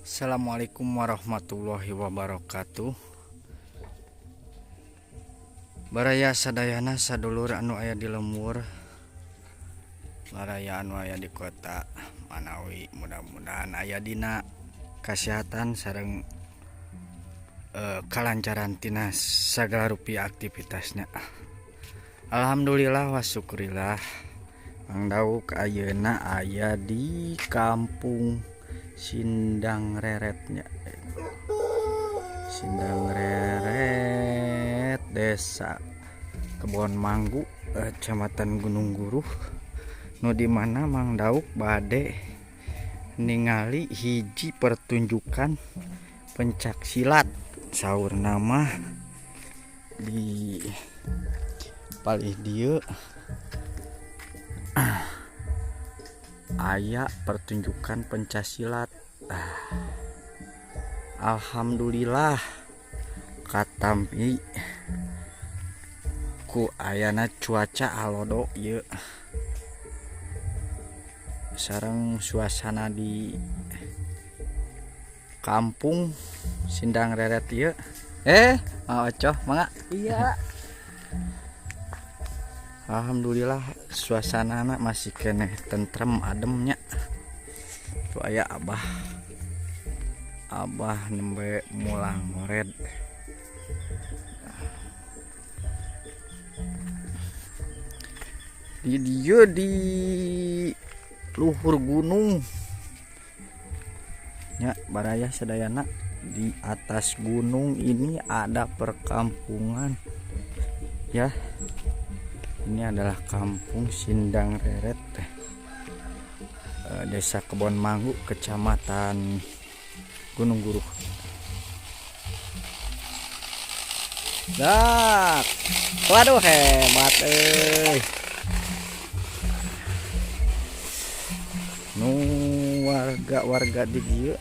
Assalamualaikum warahmatullahi wabarakatuh. Baraya sadayana sadulur anu aya di lembur, baraya anu aya di kota Manawi, mudah-mudahan aya dina kesehatan sareng kalancaran tina sagala rupiah aktivitasnya. Alhamdulillah wa syukurillah. Mang Dauk ayeuna aya di kampung Sindang Reretnya, Sindang Reret, Desa Kebon Manggu, Kecamatan Gunung Guruh, nu dimana Mang Dauk bade ningali hiji pertunjukan pencak silat saur nama di palih dieu aya pertunjukan pencaksilat. Alhamdulillah katampi ku ayana cuaca alodo ieu sareng suasana di kampung Sindang Reret ieu. Ocoh mangga. Iya. Alhamdulillah suasana anak masih kene tentrem ademnya. Tuh aya abah nembe mulang mored. Di dia di luhur gunung nya baraya sadayana. Di atas gunung ini ada perkampungan ya. Ini adalah kampung Sindang Reret, Desa Kebon Manggu, Kecamatan Gunung Guruh. Dak, waduh hebat nu warga di dieu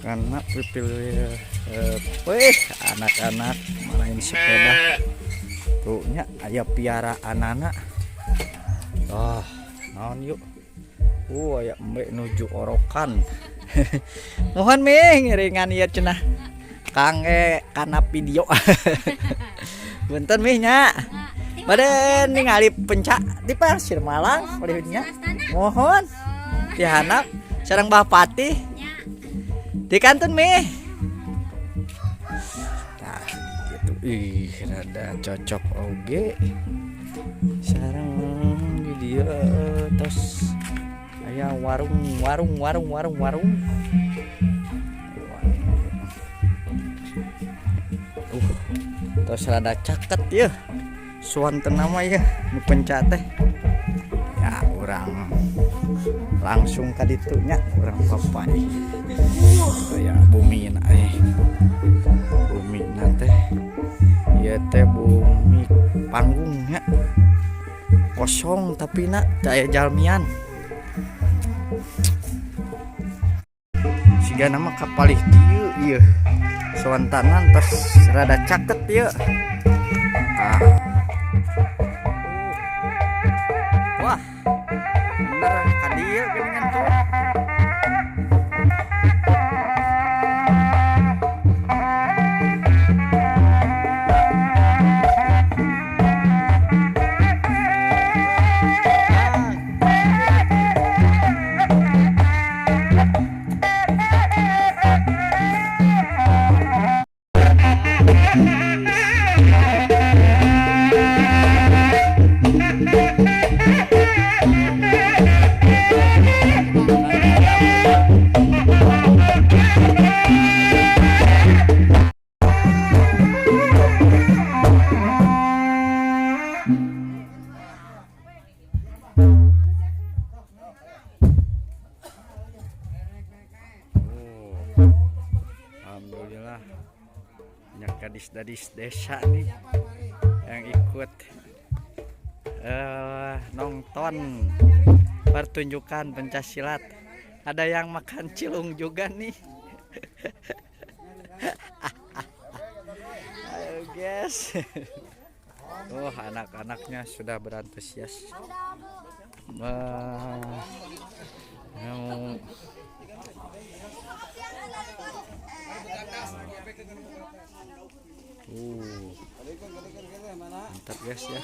karena pipil anak-anak main sepeda. Tuhnya aya piaraan anak. Naon yuk. Aya embe nuju orokan. Mohon ming ringan ieu cenah. Kangge kana video. Bunten mih nya. Bade ningali pencak di Pasir Malang palihnya. Mohon dihanap sareng Bapati. Di kanton mih. Rada cocok oge sareng di dia tos aya warung tos rada caket ya suanten nama ya nu pencak teh ya urang langsung ka ditu nya urang papai ya bumi na bumi na teh ya teh bumi panggungnya kosong tapi nak daya jalmian siga nama kapalih dieu ieu sawantanan pas rada caket ieu. Wah bener ka dieu geuningan tuh. Alhamdulillah banyak gadis-gadis desa nih yang ikut nonton pertunjukan pencaksilat. Ada yang makan cilung juga nih. Ayo guys. Anak-anaknya sudah berantusias Mantap guys ya.